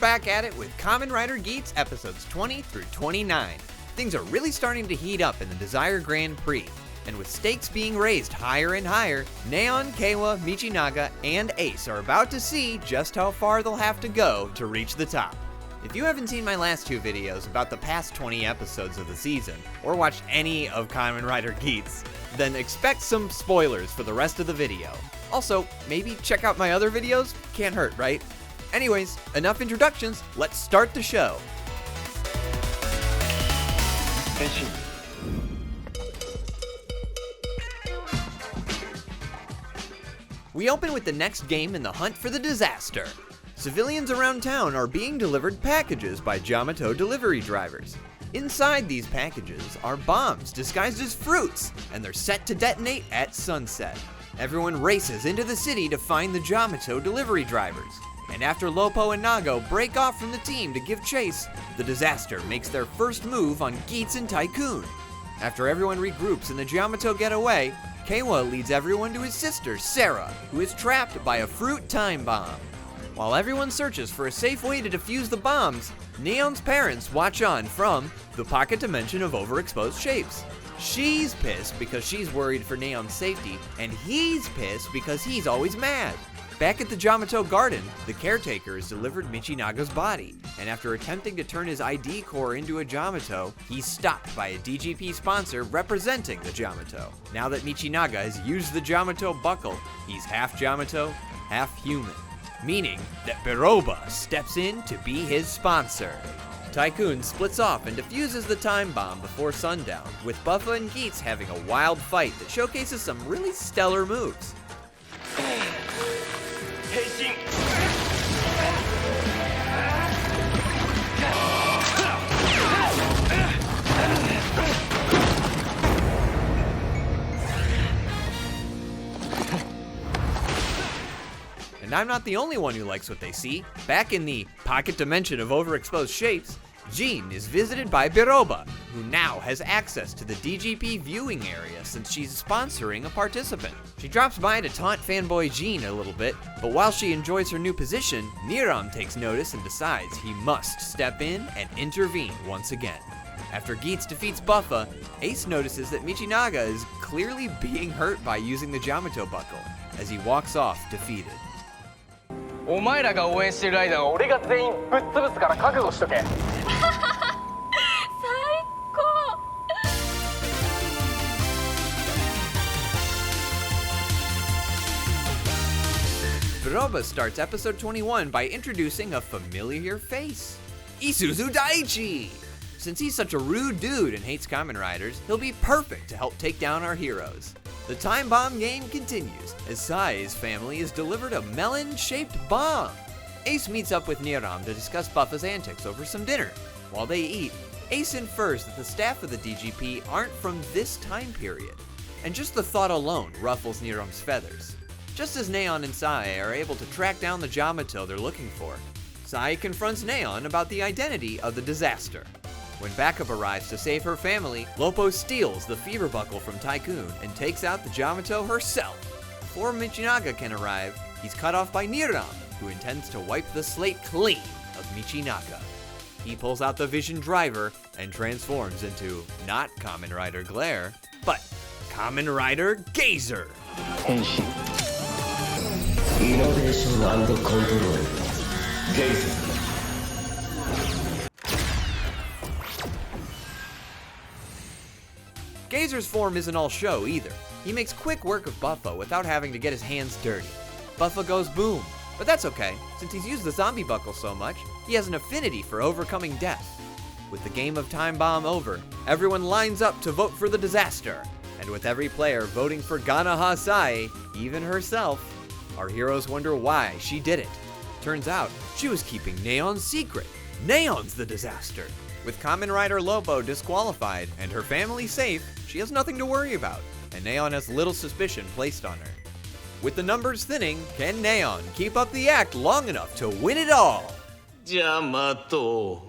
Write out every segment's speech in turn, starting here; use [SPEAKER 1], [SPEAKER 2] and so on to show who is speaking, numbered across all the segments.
[SPEAKER 1] back at it with Kamen Rider Geats episodes 20 through 29. Things are really starting to heat up in the Desire Grand Prix, and with stakes being raised higher and higher, Neon, Keiwa, Michinaga, and Ace are about to see just how far they'll have to go to reach the top. If you haven't seen my last two videos about the past 20 episodes of the season, or watched any of Kamen Rider Geats, then expect some spoilers for the rest of the video. Also, maybe check out my other videos, can't hurt, right? Anyways, enough introductions, let's start the show. We open with the next game in the hunt for the Desaster. Civilians around town are being delivered packages by Yamato delivery drivers. Inside these packages are bombs disguised as fruits, and they're set to detonate at sunset. Everyone races into the city to find the Yamato delivery drivers. And after Lopo and Nago break off from the team to give chase, the Desaster makes their first move on Geats and Tycoon. After everyone regroups and the Yamato get away, Keiwa leads everyone to his sister, Sarah, who is trapped by a fruit time bomb. While everyone searches for a safe way to defuse the bombs, Neon's parents watch on from the pocket dimension of overexposed shapes. She's pissed because she's worried for Neon's safety, and he's pissed because he's always mad. Back at the Yamato garden, the caretaker has delivered Michinaga's body, and after attempting to turn his ID core into a Yamato, he's stopped by a DGP sponsor representing the Yamato. Now that Michinaga has used the Yamato buckle, he's half Yamato, half human, meaning that Biroba steps in to be his sponsor. Tycoon splits off and defuses the time bomb before sundown, with Buffa and Geats having a wild fight that showcases some really stellar moves. And I'm not the only one who likes what they see. Back in the pocket dimension of overexposed shapes, Jean is visited by Biroba, who now has access to the DGP viewing area since she's sponsoring a participant. She drops by to taunt fanboy Jean a little bit, but while she enjoys her new position, Niram takes notice and decides he must step in and intervene once again. After Geats defeats Buffa, Ace notices that Michinaga is clearly being hurt by using the Yamato buckle, as he walks off defeated.
[SPEAKER 2] お前らが応援してる間は俺が全員ぶっ潰すから覚悟しとけ。Biroba starts episode 21 by introducing a familiar face, Isuzu Daichi. Since he's such a rude dude and hates Kamen Riders, he'll be perfect to help take down our heroes. The time bomb game continues, as Sai's family is delivered a melon-shaped bomb. Ace meets up with Niram to discuss Buffa's antics over some dinner. While they eat, Ace infers that the staff of the DGP aren't from this time period, and just the thought alone ruffles Niram's feathers. Just as Neon and Sai are able to track down the Yamato they're looking for, Sai confronts Neon about the identity of the Desaster. When backup arrives to save her family, Lopo steals the fever buckle from Tycoon and takes out the Yamato herself. Before Michinaga can arrive, he's cut off by Niram, who intends to wipe the slate clean of Michinaga. He pulls out the Vision Driver and transforms into not Kamen Rider Glare, but Kamen Rider Gazer.
[SPEAKER 3] Innovation and control. Gazer.
[SPEAKER 1] Gazer's form isn't all show either. He makes quick work of Buffa without having to get his hands dirty. Buffa goes boom, but that's okay. Since he's used the zombie buckle so much, he has an affinity for overcoming death. With the game of Time Bomb over, everyone lines up to vote for the Desaster. And with every player voting for Ganaha Sai, even herself, our heroes wonder why she did it. Turns out, she was keeping Neon's secret. Neon's the Desaster. With Kamen Rider Lopo disqualified and her family safe, she has nothing to worry about, and Neon has little suspicion placed on her. With the numbers thinning, can Neon keep up the act long enough to win it all?
[SPEAKER 3] Yamato.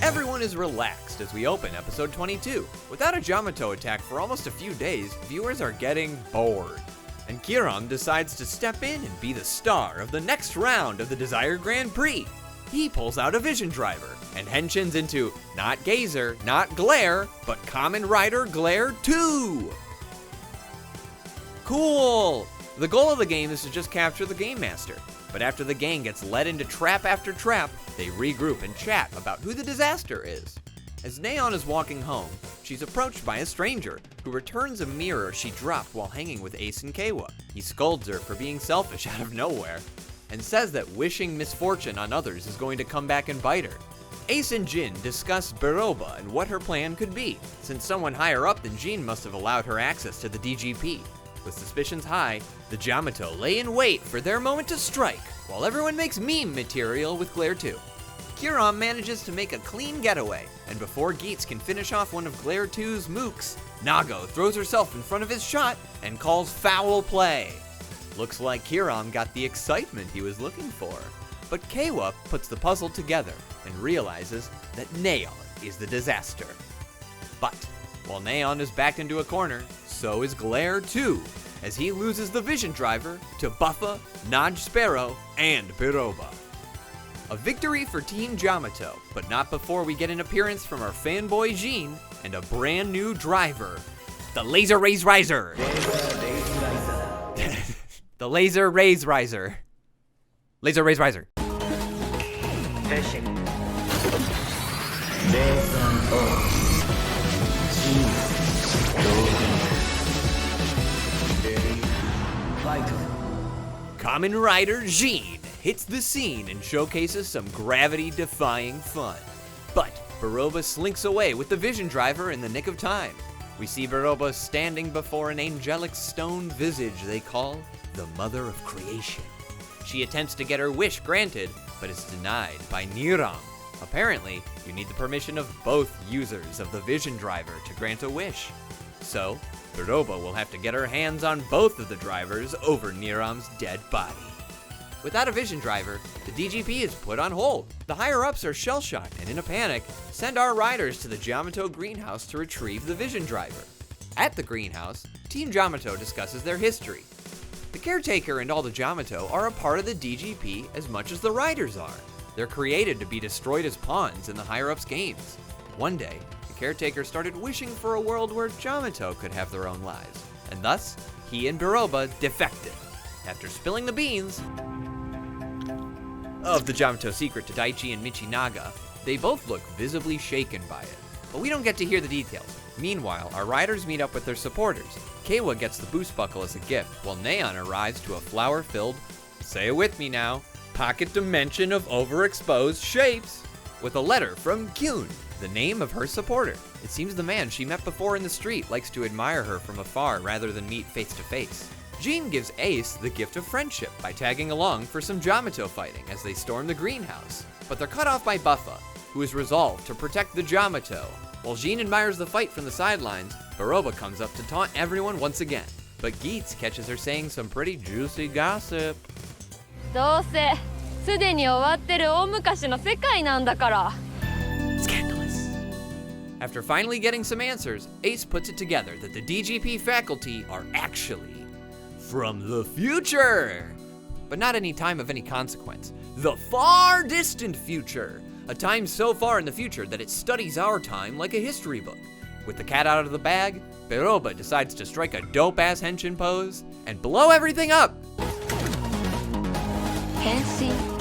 [SPEAKER 1] Everyone is relaxed as we open episode 22. Without a Yamato attack for almost a few days, viewers are getting bored.
[SPEAKER 2] and Kiram decides to step in and be the star of the next round of the Desire Grand Prix. He pulls out a vision driver and henshins into not Gazer, not Glare, but Kamen Rider Glare 2. Cool! The goal of the game is to just capture the Game Master, but after the gang gets led into trap after trap, they regroup and chat about who the Desaster is. As Neon is walking home, she's approached by a stranger who returns a mirror she dropped while hanging with Ace and Kawa. He scolds her for being selfish out of nowhere, and says that wishing misfortune on others is going to come back and bite her. Ace and Jin discuss Biroba and what her plan could be, since someone higher up than Jin must have allowed her access to the DGP. With suspicions high, the Jamato lay in wait for their moment to strike, while everyone makes meme material with Glare 2. Kiram manages to make a clean getaway, and before Geats can finish off one of Glare 2's mooks, Nago throws herself in front of his shot and calls foul play. Looks like Kiram got the excitement he was looking for, but Kawa puts the puzzle together and realizes that Neon is the Desaster. But while Neon is backed into a corner, so is Glare 2, as he loses the vision driver to Buffa, Naj Sparrow, and Biroba. A victory for Team Jamato, but not before we get an appearance from our fanboy Jean and a brand new driver, the Laser Raise Riser. The Laser Raise Riser. Laser Raise Riser. Kamen Rider Geats hits the scene and showcases some gravity-defying fun. But Biroba slinks away with the vision driver in the nick of time. We see Biroba standing before an angelic stone visage they call the Mother of Creation. She attempts to get her wish granted, but is denied by Niram. Apparently, you need the permission of both users of the vision driver to grant a wish. So, Biroba will have to get her hands on both of the drivers over Niram's dead body. Without a vision driver, the DGP is put on hold. The higher-ups are shell-shocked and in a panic, send our riders to the Jamato greenhouse to retrieve the vision driver. At the greenhouse, Team Jamato discusses their history. The caretaker and all the Jamato are a part of the DGP as much as the riders are. They're created to be destroyed as pawns in the higher-ups games. One day, the caretaker started wishing for a world where Jamato could have their own lives, and thus, he and Biroba defected. After spilling the beans of the Jamato secret to Daichi and Michinaga, they both look visibly shaken by it. But we don't get to hear the details. Meanwhile, our riders meet up with their supporters. Kawa gets the boost buckle as a gift, while Neon arrives to a flower-filled, say it with me now, pocket dimension of overexposed shapes, with a letter from Kyun, the name of her supporter. It seems the man she met before in the street likes to admire her from afar rather than meet face to face. Jean gives Ace the gift of friendship by tagging along for some Jamato fighting as they storm the greenhouse. But they're cut off by Buffa, who is resolved to protect the Jamato. While Jean admires the fight from the sidelines, Biroba comes up to taunt everyone once again. But Geats catches her saying some pretty juicy gossip.
[SPEAKER 4] どうせすでに終わってる大昔の世界なんだから。
[SPEAKER 2] Scandalous. After finally getting some answers, Ace puts it together that the DGP faculty are actually from the future. But not any time of any consequence. The far distant future. A time so far in the future that it studies our time like a history book. With the cat out of the bag, Biroba decides to strike a dope-ass henshin pose and blow everything up.
[SPEAKER 4] 変身。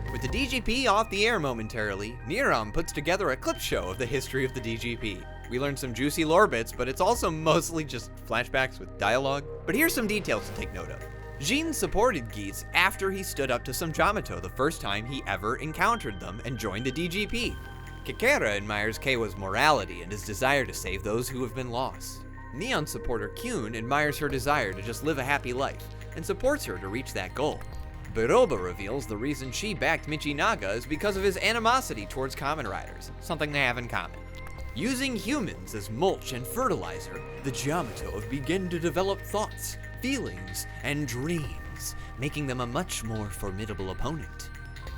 [SPEAKER 2] With the DGP off the air momentarily, Niram puts together a clip show of the history of the DGP. We learn some juicy lore bits, but it's also mostly just flashbacks with dialogue. But here's some details to take note of. Jean supported Geats after he stood up to some Jamato the first time he ever encountered them and joined the DGP. Kikera admires Kawa's morality and his desire to save those who have been lost. Neon supporter Kyun admires her desire to just live a happy life and supports her to reach that goal. Biroba reveals the reason she backed Michinaga is because of his animosity towards Kamen Riders, something they have in common. Using humans as mulch and fertilizer, the Yamato have begun to develop thoughts, feelings, and dreams, making them a much more formidable opponent.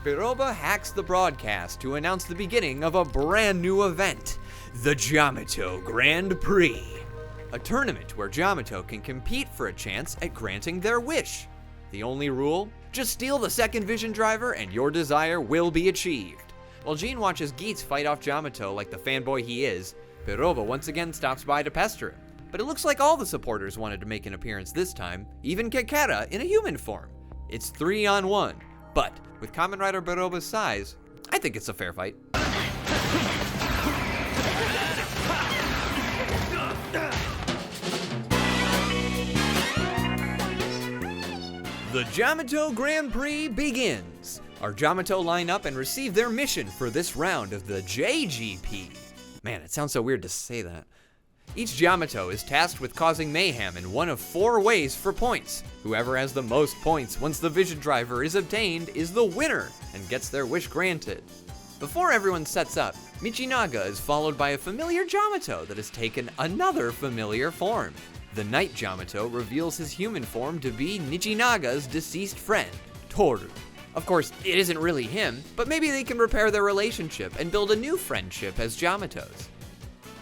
[SPEAKER 2] Biroba hacks the broadcast to announce the beginning of a brand new event, the Yamato Grand Prix, a tournament where Yamato can compete for a chance at granting their wish. The only rule? Just steal the second vision driver and your desire will be achieved. While Jean watches Geats fight off Yamato like the fanboy he is, Biroba once again stops by to pester him. But it looks like all the supporters wanted to make an appearance this time, even Kekera in a human form. It's 3-on-1, but with Kamen Rider Biroba's size, I think it's a fair fight. The Yamato Grand Prix begins. Our Yamato line up and receive their mission for this round of the JGP. Man, it sounds so weird to say that. Each Yamato is tasked with causing mayhem in one of 4 ways for points. Whoever has the most points once the vision driver is obtained is the winner and gets their wish granted. Before everyone sets up, Michinaga is followed by a familiar Yamato that has taken another familiar form. The Night Yamato reveals his human form to be Michinaga's deceased friend, Toru. Of course, it isn't really him, but maybe they can repair their relationship and build a new friendship as Yamatos.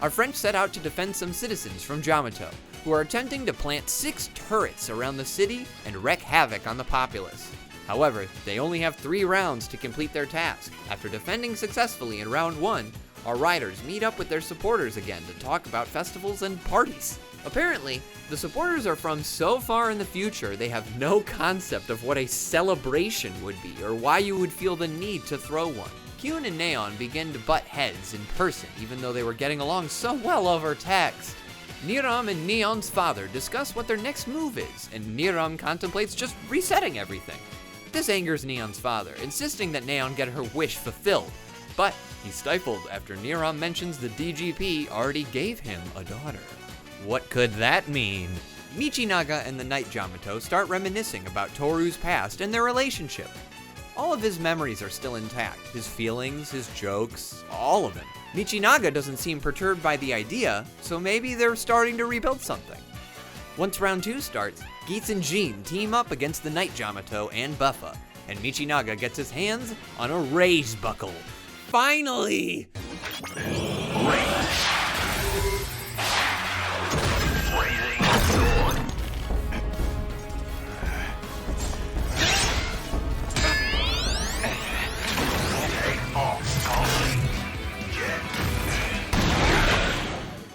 [SPEAKER 2] Our friends set out to defend some citizens from Yamato, who are attempting to plant 6 turrets around the city and wreak havoc on the populace. However, they only have 3 rounds to complete their task. After defending successfully in round 1, our riders meet up with their supporters again to talk about festivals and parties. Apparently, the supporters are from so far in the future they have no concept of what a celebration would be or why you would feel the need to throw one. Kyun and Neon begin to butt heads in person even though they were getting along so well over text. Niram and Neon's father discuss what their next move is, and Niram contemplates just resetting everything. This angers Neon's father, insisting that Neon get her wish fulfilled, but he's stifled after Niram mentions the DGP already gave him a daughter. What could that mean? Michinaga and the Night Yamato start reminiscing about Toru's past and their relationship. All of his memories are still intact, his feelings, his jokes, all of them. Michinaga doesn't seem perturbed by the idea, so maybe they're starting to rebuild something. Once round 2 starts, Geats and Jean team up against the Night Yamato and Buffa, and Michinaga gets his hands on a raise buckle. Finally!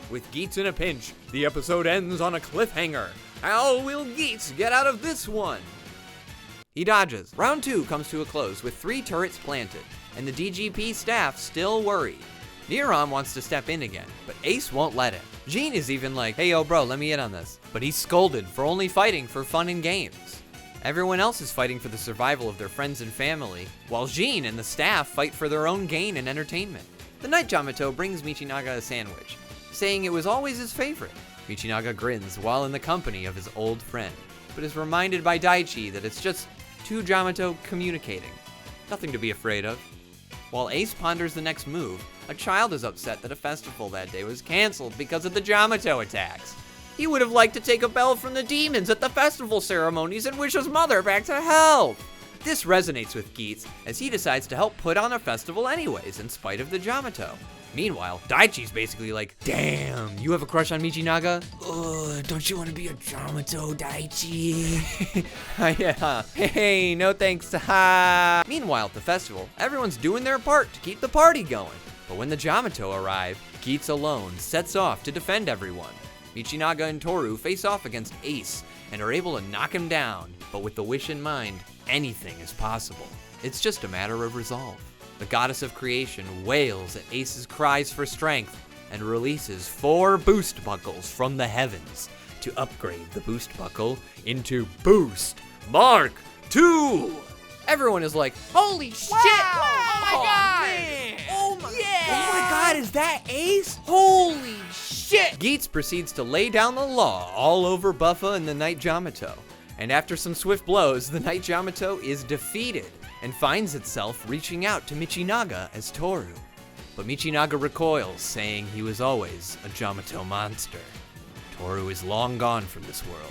[SPEAKER 2] With Geats in a pinch, the episode ends on a cliffhanger. How will Geats get out of this one? He dodges. Round 2 comes to a close with 3 turrets planted, and the DGP staff still worried. Niram wants to step in again, but Ace won't let him. Jean is even like, hey yo bro, let me in on this. But he's scolded for only fighting for fun and games. Everyone else is fighting for the survival of their friends and family, while Jean and the staff fight for their own gain and entertainment. The Night Yamato brings Michinaga a sandwich, saying it was always his favorite. Michinaga grins while in the company of his old friend, but is reminded by Daichi that it's just 2 Yamato communicating. Nothing to be afraid of. While Ace ponders the next move, a child is upset that a festival that day was canceled because of the Yamato attacks. He would have liked to take a bell from the demons at the festival ceremonies and wish his mother back to health. This resonates with Geats as he decides to help put on a festival anyways in spite of the Yamato. Meanwhile, Daichi's basically like, damn, you have a crush on Michinaga? Ugh, don't you want to be a Yamato, Daichi? Yeah, hey, no thanks, ha. Meanwhile, at the festival, everyone's doing their part to keep the party going. But when the Yamato arrive, Geats alone sets off to defend everyone. Michinaga and Toru face off against Ace and are able to knock him down, but with the wish in mind, anything is possible. It's just a matter of resolve. The goddess of creation wails at Ace's cries for strength and releases 4 boost buckles from the heavens to upgrade the boost buckle into Boost Mark II. Everyone is like, holy shit!
[SPEAKER 4] Oh my god!
[SPEAKER 2] Man. Oh my god, is that Ace? Holy shit! Geats proceeds to lay down the law all over Buffa and the Night Yamato. And after some swift blows, the Knight Yamato is defeated and finds itself reaching out to Michinaga as Toru. But Michinaga recoils, saying he was always a Yamato monster. Toru is long gone from this world.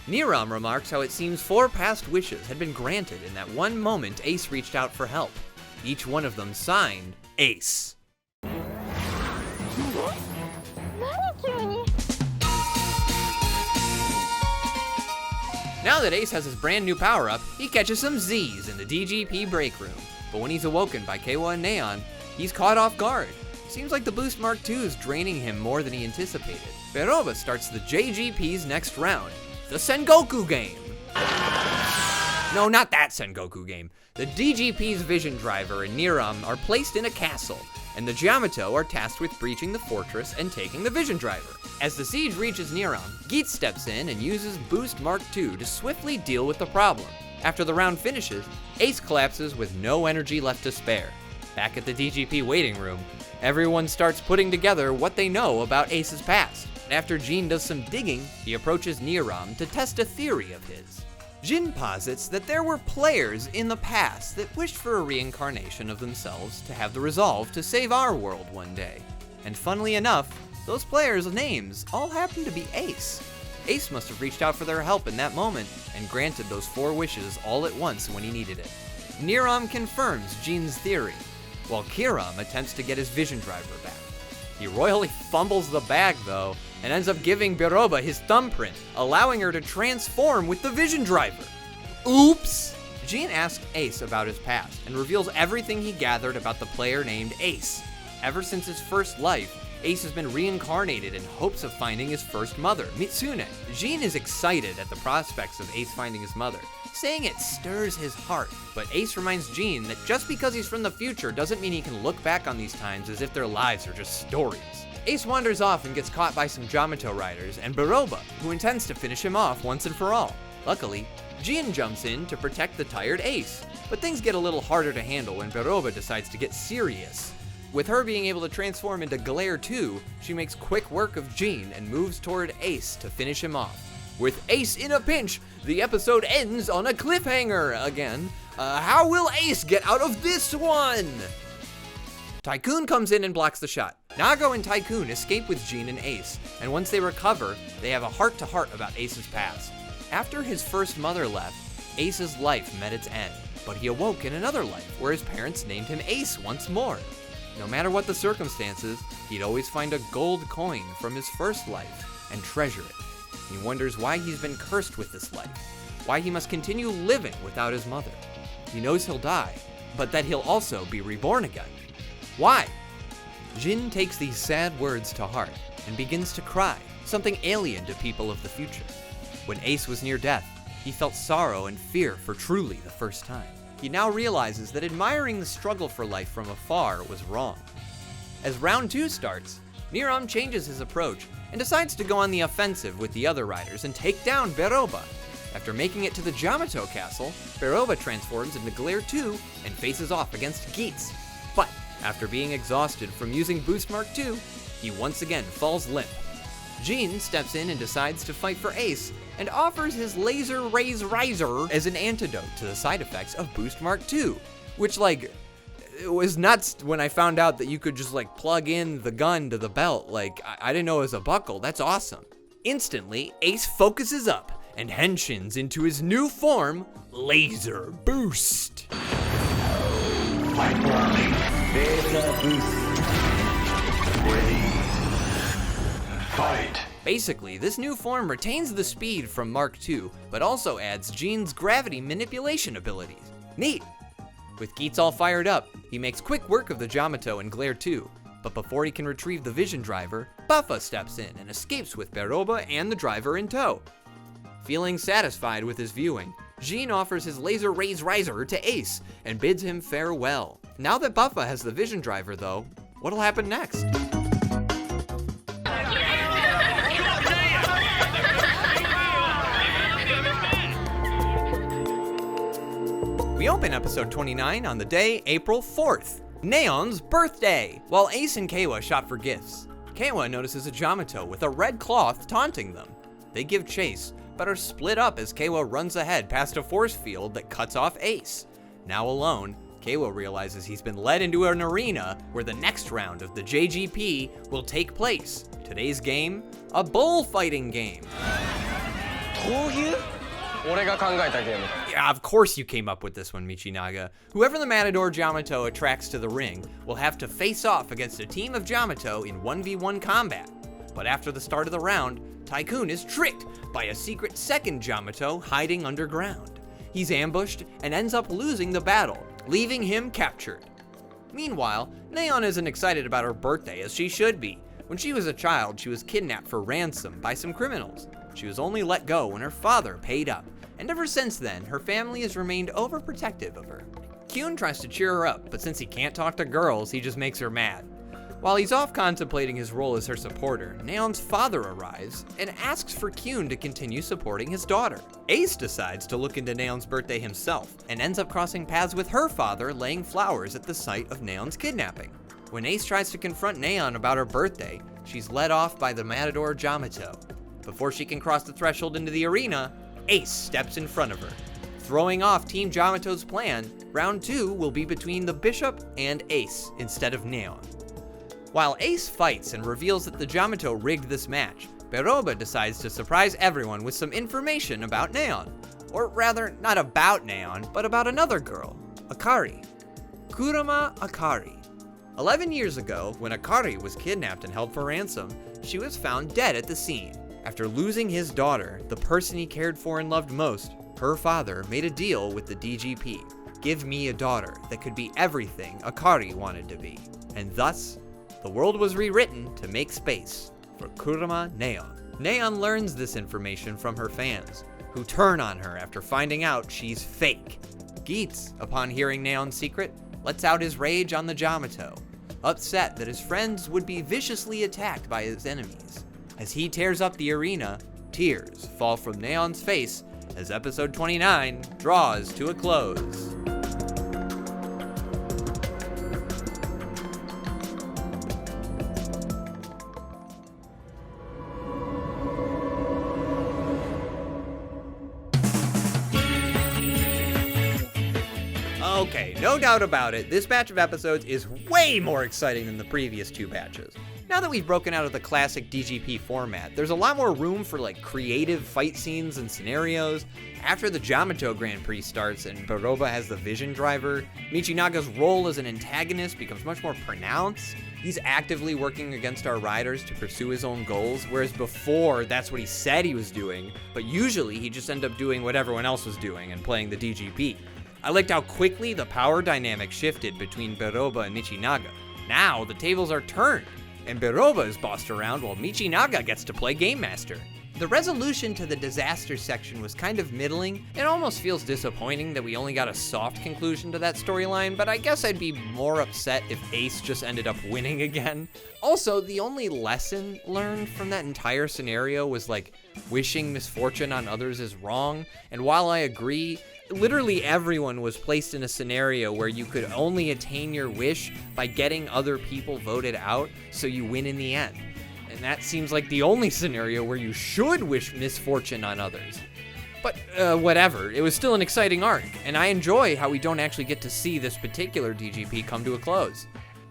[SPEAKER 2] Niram remarks how it seems 4 past wishes had been granted in that one moment Ace reached out for help. Each one of them signed Ace. Now that Ace has his brand new power-up, he catches some Z's in the DGP break room. But when he's awoken by Keiwa and Neon, he's caught off guard. Seems like the Boost Mark II is draining him more than he anticipated. Beroba starts the JGP's next round, the Sengoku game. No, not that Sengoku game. The DGP's Vision Driver and Niram are placed in a castle, and the Yamato are tasked with breaching the fortress and taking the Vision Driver. As the siege reaches Niram, Geats steps in and uses Boost Mark II to swiftly deal with the problem. After the round finishes, Ace collapses with no energy left to spare. Back at the DGP waiting room, everyone starts putting together what they know about Ace's past. After Jin does some digging, he approaches Niram to test a theory of his. Jin posits that there were players in the past that wished for a reincarnation of themselves to have the resolve to save our world one day. And funnily enough, those players' names all happen to be Ace. Ace must have reached out for their help in that moment and granted those 4 wishes all at once when he needed it. Niram confirms Jin's theory, while Kiram attempts to get his Vision Driver back. He royally fumbles the bag though, and ends up giving Beroba his thumbprint, allowing her to transform with the Vision Driver. Oops! Jin asks Ace about his past, and reveals everything he gathered about the player named Ace. Ever since his first life, Ace has been reincarnated in hopes of finding his first mother, Mitsune. Jin is excited at the prospects of Ace finding his mother, saying it stirs his heart, but Ace reminds Jin that just because he's from the future doesn't mean he can look back on these times as if their lives are just stories. Ace wanders off and gets caught by some Yamato riders and Beroba, who intends to finish him off once and for all. Luckily, Jin jumps in to protect the tired Ace, but things get a little harder to handle when Beroba decides to get serious. With her being able to transform into Glare 2, she makes quick work of Jin and moves toward Ace to finish him off. With Ace in a pinch, the episode ends on a cliffhanger again. How will Ace get out of this one? Tycoon comes in and blocks the shot. Nago and Tycoon escape with Jin and Ace, and once they recover, they have a heart-to-heart about Ace's past. After his first mother left, Ace's life met its end, but he awoke in another life where his parents named him Ace once more. No matter what the circumstances, he'd always find a gold coin from his first life and treasure it. He wonders why he's been cursed with this life, why he must continue living without his mother. He knows he'll die, but that he'll also be reborn again. Why? Jin takes these sad words to heart and begins to cry, something alien to people of the future. When Ace was near death, he felt sorrow and fear for truly the first time. He now realizes that admiring the struggle for life from afar was wrong. As round 2 starts, Niram changes his approach and decides to go on the offensive with the other riders and take down Beroba. After making it to the Yamato castle, Beroba transforms into Glare 2 and faces off against Geats. But after being exhausted from using Boost Mark II, he once again falls limp. Jin steps in and decides to fight for Ace and offers his Laser Raise Riser as an antidote to the side effects of Boost Mark II, which it was nuts when I found out that you could just plug in the gun to the belt. I didn't know it was a buckle. That's awesome. Instantly, Ace focuses up and henshins into his new form, Laser Boost.
[SPEAKER 3] Laser Boost. Ready. Fight.
[SPEAKER 2] Basically, this new form retains the speed from Mark II, but also adds Jin's gravity manipulation abilities. Neat! With Geats all fired up, he makes quick work of the Yamato and Glare 2, but before he can retrieve the Vision Driver, Buffa steps in and escapes with Beroba and the driver in tow. Feeling satisfied with his viewing, Jin offers his Laser Raise Riser to Ace and bids him farewell. Now that Buffa has the Vision Driver though, what'll happen next? We open episode 29 on the day, April 4th, Neon's birthday, while Ace and Keiwa shop for gifts. Keiwa notices a Yamato with a red cloth taunting them. They give chase, but are split up as Keiwa runs ahead past a force field that cuts off Ace. Now alone, Keiwa realizes he's been led into an arena where the next round of the JGP will take place. Today's game, a bullfighting game. Yeah, of course you came up with this one, Michinaga. Whoever the Matador Yamato attracts to the ring will have to face off against a team of Yamato in 1v1 combat. But after the start of the round, Tycoon is tricked by a secret second Yamato hiding underground. He's ambushed and ends up losing the battle, leaving him captured. Meanwhile, Neon isn't excited about her birthday as she should be. When she was a child, she was kidnapped for ransom by some criminals. She was only let go when her father paid up, and ever since then, her family has remained overprotective of her. Kyun tries to cheer her up, but since he can't talk to girls, he just makes her mad. While he's off contemplating his role as her supporter, Neon's father arrives and asks for Kyun to continue supporting his daughter. Ace decides to look into Neon's birthday himself, and ends up crossing paths with her father laying flowers at the site of Neon's kidnapping. When Ace tries to confront Neon about her birthday, she's led off by the Matador Yamato. Before she can cross the threshold into the arena, Ace steps in front of her. Throwing off Team Yamato's plan, round 2 will be between the Bishop and Ace instead of Neon. While Ace fights and reveals that the Yamato rigged this match, Beroba decides to surprise everyone with some information about Neon. Or rather, not about Neon, but about another girl, Akari. Kurama Akari. 11 years ago, when Akari was kidnapped and held for ransom, she was found dead at the scene. After losing his daughter, the person he cared for and loved most, her father made a deal with the DGP. Give me a daughter that could be everything Akari wanted to be. And thus, the world was rewritten to make space for Kurama Neon. Neon learns this information from her fans, who turn on her after finding out she's fake. Geats, upon hearing Neon's secret, lets out his rage on the Yamato, upset that his friends would be viciously attacked by his enemies. As he tears up the arena, tears fall from Neon's face as episode 29 draws to a close. Okay, no doubt about it, this batch of episodes is way more exciting than the previous 2 batches. Now that we've broken out of the classic DGP format, there's a lot more room for creative fight scenes and scenarios. After the Yamato Grand Prix starts and Beroba has the Vision Driver, Michinaga's role as an antagonist becomes much more pronounced. He's actively working against our riders to pursue his own goals, whereas before, that's what he said he was doing, but usually he just ended up doing what everyone else was doing and playing the DGP. I liked how quickly the power dynamic shifted between Beroba and Michinaga. Now, the tables are turned, and Beroba is bossed around while Michinaga gets to play Game Master. The resolution to the Disaster section was kind of middling. It almost feels disappointing that we only got a soft conclusion to that storyline, but I guess I'd be more upset if Ace just ended up winning again. Also, the only lesson learned from that entire scenario was wishing misfortune on others is wrong, and while I agree, literally everyone was placed in a scenario where you could only attain your wish by getting other people voted out, so you win in the end. And that seems like the only scenario where you should wish misfortune on others. But whatever, it was still an exciting arc, and I enjoy how we don't actually get to see this particular DGP come to a close.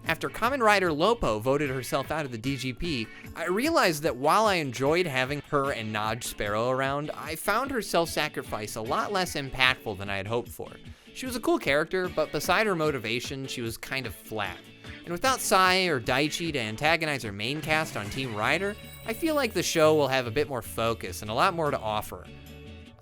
[SPEAKER 2] After Kamen Rider Lopo voted herself out of the DGP, I realized that while I enjoyed having her and Naj Sparrow around, I found her self-sacrifice a lot less impactful than I had hoped for. She was a cool character, but beside her motivation, she was kind of flat. And without Sai or Daichi to antagonize her main cast on Team Rider, I feel like the show will have a bit more focus and a lot more to offer.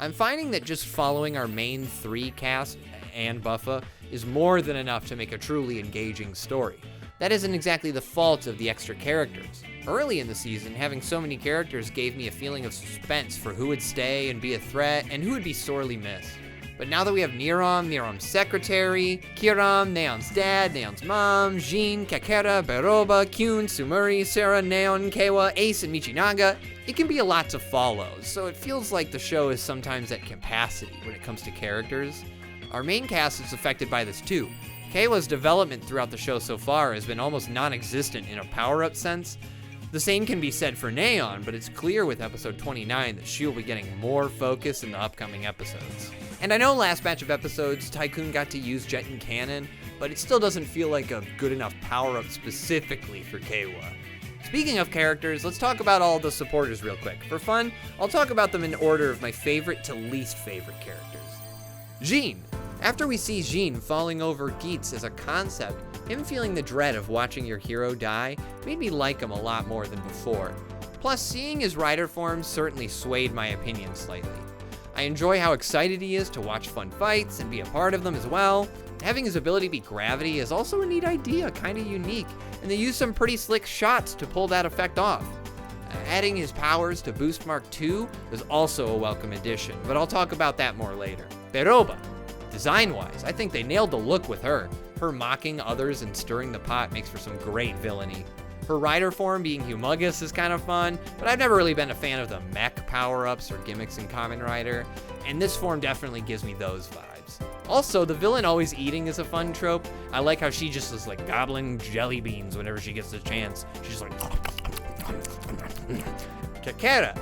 [SPEAKER 2] I'm finding that just following our main 3 cast and Buffa is more than enough to make a truly engaging story. That isn't exactly the fault of the extra characters. Early in the season, having so many characters gave me a feeling of suspense for who would stay and be a threat and who would be sorely missed. But now that we have Neom's secretary, Kiram, Neon's dad, Neon's mom, Jin, Kakera, Beroba, Kyun, Sumuri, Sarah, Neon, Keiwa, Ace, and Michinaga, it can be a lot to follow, so it feels like the show is sometimes at capacity when it comes to characters. Our main cast is affected by this too. Keiwa's development throughout the show so far has been almost non-existent in a power-up sense. The same can be said for Neon, but it's clear with episode 29 that she will be getting more focus in the upcoming episodes. And I know last batch of episodes, Tycoon got to use Jet and Cannon, but it still doesn't feel like a good enough power-up specifically for Keiwa. Speaking of characters, let's talk about all the supporters real quick. For fun, I'll talk about them in order of my favorite to least favorite characters. Jean. After we see Jean falling over Geats as a concept, him feeling the dread of watching your hero die made me like him a lot more than before. Plus, seeing his rider form certainly swayed my opinion slightly. I enjoy how excited he is to watch fun fights and be a part of them as well. Having his ability be gravity is also a neat idea, kinda unique, and they use some pretty slick shots to pull that effect off. Adding his powers to Boost Mark II was also a welcome addition, but I'll talk about that more later. Peroba. Design-wise, I think they nailed the look with her. Her mocking others and stirring the pot makes for some great villainy. Her rider form being humongous is kind of fun, but I've never really been a fan of the mech power-ups or gimmicks in Kamen Rider, and this form definitely gives me those vibes. Also, the villain always eating is a fun trope. I like how she just is like gobbling jelly beans whenever she gets the chance. She's like... Kakera.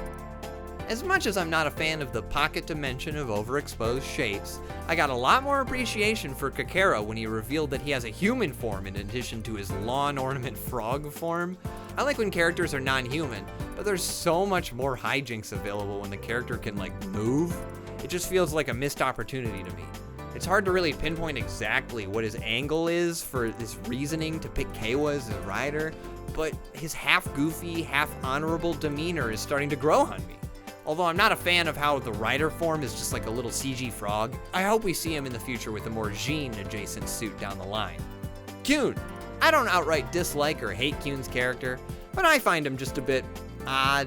[SPEAKER 2] As much as I'm not a fan of the pocket dimension of overexposed shapes, I got a lot more appreciation for Kakera when he revealed that he has a human form in addition to his lawn ornament frog form. I like when characters are non-human, but there's so much more hijinks available when the character can like move. It just feels like a missed opportunity to me. It's hard to really pinpoint exactly what his angle is for this reasoning to pick Keiwa as a rider, but his half goofy, half honorable demeanor is starting to grow on me. Although I'm not a fan of how the rider form is just like a little CG frog, I hope we see him in the future with a more Jean adjacent suit down the line. Kyun. I don't outright dislike or hate Kyun's character, but I find him just a bit odd.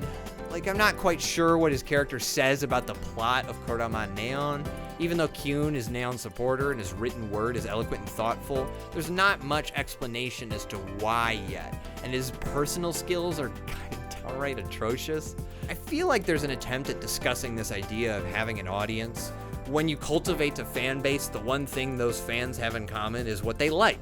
[SPEAKER 2] Like, I'm not quite sure what his character says about the plot of Kodaman Neon. Even though Kyun is Neon's supporter and his written word is eloquent and thoughtful, there's not much explanation as to why yet, and his personal skills are kind of downright atrocious. I feel like there's an attempt at discussing this idea of having an audience. When you cultivate a fan base, the one thing those fans have in common is what they like,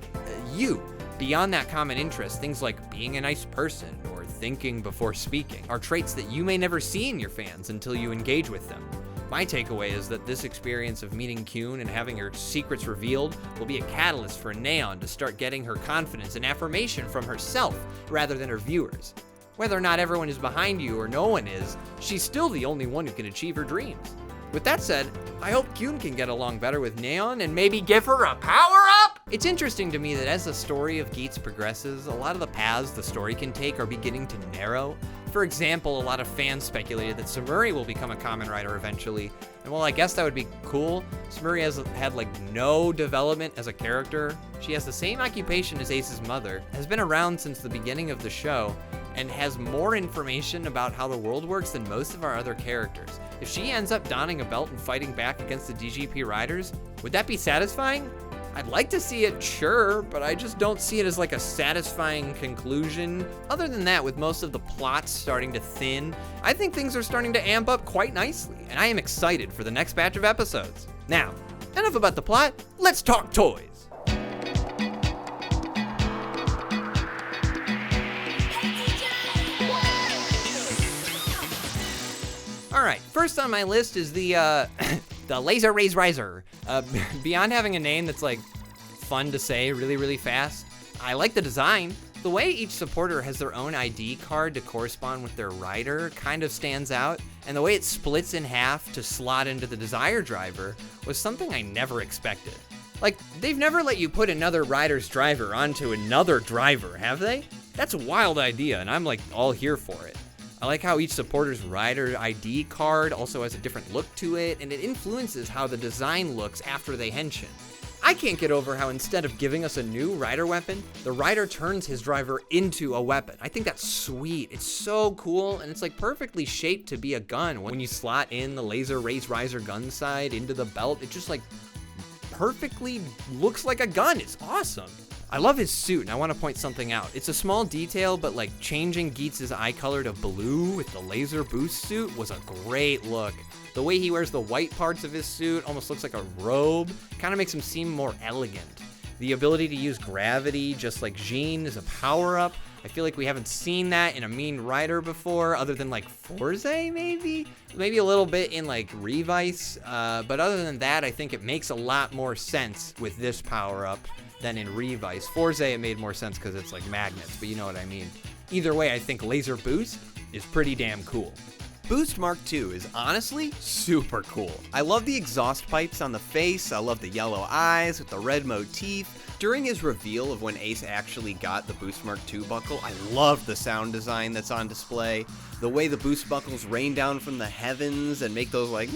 [SPEAKER 2] you. Beyond that common interest, things like being a nice person or thinking before speaking are traits that you may never see in your fans until you engage with them. My takeaway is that this experience of meeting Kyun and having her secrets revealed will be a catalyst for Neon to start getting her confidence and affirmation from herself rather than her viewers. Whether or not everyone is behind you or no one is, she's still the only one who can achieve her dreams. With that said, I hope Kyun can get along better with Neon and maybe give her a power-up! It's interesting to me that as the story of Geats progresses, a lot of the paths the story can take are beginning to narrow. For example, a lot of fans speculated that Sumuri will become a Kamen Rider eventually, and while I guess that would be cool, Sumuri has had like no development as a character. She has the same occupation as Ace's mother, has been around since the beginning of the show, and has more information about how the world works than most of our other characters. If she ends up donning a belt and fighting back against the DGP riders, would that be satisfying? I'd like to see it, sure, but I just don't see it as like a satisfying conclusion. Other than that, with most of the plots starting to thin, I think things are starting to amp up quite nicely, and I am excited for the next batch of episodes. Now, enough about the plot, let's talk toys. All right, first on my list is the Laser Raise Riser. Beyond having a name that's like fun to say really fast, I like the design. The way each supporter has their own ID card to correspond with their rider kind of stands out, and the way it splits in half to slot into the Desire driver was something I never expected. Like, they've never let you put another rider's driver onto another driver, have they? That's a wild idea, and I'm like all here for it. I like how each supporter's rider ID card also has a different look to it, and it influences how the design looks after they henshin. I can't get over how instead of giving us a new rider weapon, the rider turns his driver into a weapon. I think that's sweet. It's so cool, and it's like perfectly shaped to be a gun. When you slot in the Laser Raise Riser gun side into the belt, it just like perfectly looks like a gun. It's awesome. I love his suit, and I want to point something out. It's a small detail, but like changing Geats' eye color to blue with the laser boost suit was a great look. The way he wears the white parts of his suit almost looks like a robe, kind of makes him seem more elegant. The ability to use gravity, just like Jean, is a power-up. I feel like we haven't seen that in a Mean Rider before, other than like Forze maybe? Maybe a little bit in like Revice, but other than that, I think it makes a lot more sense with this power-up than in Revice. Forze, it made more sense because it's like magnets, but you know what I mean. Either way, I think Laser Boost is pretty damn cool.
[SPEAKER 1] Boost Mark II is honestly super cool. I love the exhaust pipes on the face, I love the yellow eyes with the red motif. During his reveal of when Ace actually got the Boost Mark II buckle, I love the sound design that's on display. The way the boost buckles rain down from the heavens and make those like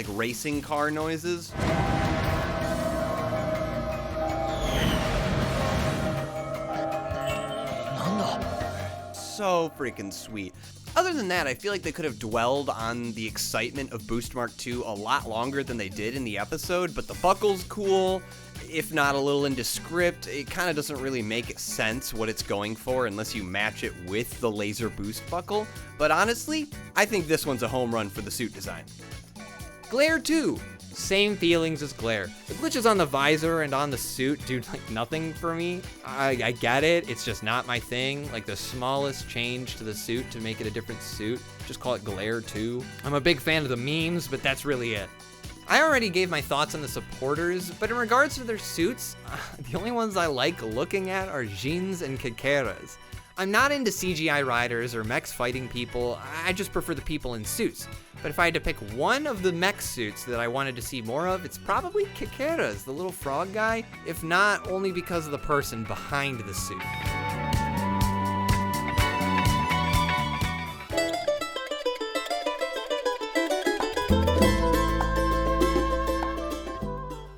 [SPEAKER 1] racing car noises. So freaking sweet. Other than that, I feel like they could have dwelled on the excitement of Boost Mark II a lot longer than they did in the episode, but the buckle's cool, if not a little indescript. It kind of doesn't really make sense what it's going for unless you match it with the laser boost buckle, but honestly, I think this one's a home run for the suit design.
[SPEAKER 2] Glare 2. Same feelings as Glare. The glitches on the visor and on the suit do like nothing for me. I get it, it's just not my thing. Like the smallest change to the suit to make it a different suit, just call it Glare 2. I'm a big fan of the memes, but that's really it. I already gave my thoughts on the supporters, but in regards to their suits, the only ones I like looking at are Jeans and Kekeras. I'm not into CGI riders or mechs fighting people, I just prefer the people in suits. But if I had to pick one of the mech suits that I wanted to see more of, it's probably Kekeras, the little frog guy, if not only because of the person behind the suit.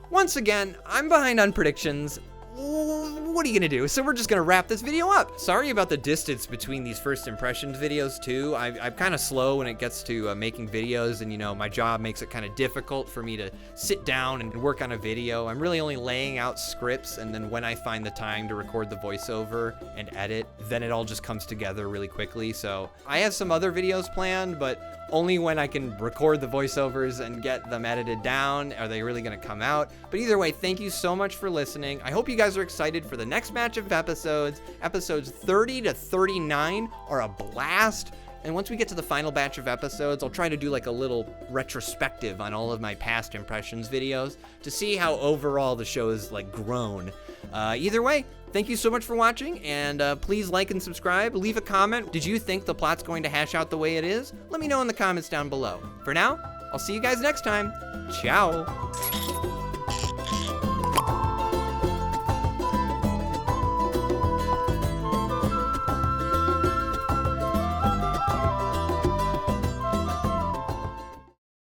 [SPEAKER 2] Once again, I'm behind on predictions. What are you gonna do? So we're just gonna wrap this video up. Sorry about the distance between these first impressions videos too. I'm kind of slow when it gets to making videos, and you know, my job makes it kind of difficult for me to sit down and work on a video. I'm really only laying out scripts, and then when I find the time to record the voiceover and edit, then it all just comes together really quickly. So I have some other videos planned, but only when I can record the voiceovers and get them edited down are they really gonna come out. But either way, thank you so much for listening. I hope you guys are excited for the next batch of episodes. Episodes 30 to 39 are a blast. And once we get to the final batch of episodes, I'll try to do like a little retrospective on all of my past impressions videos to see how overall the show has like grown. Either way, thank you so much for watching, and please like and subscribe. Leave a comment. Did you think the plot's going to hash out the way it is? Let me know in the comments down below. For now, I'll see you guys next time. Ciao.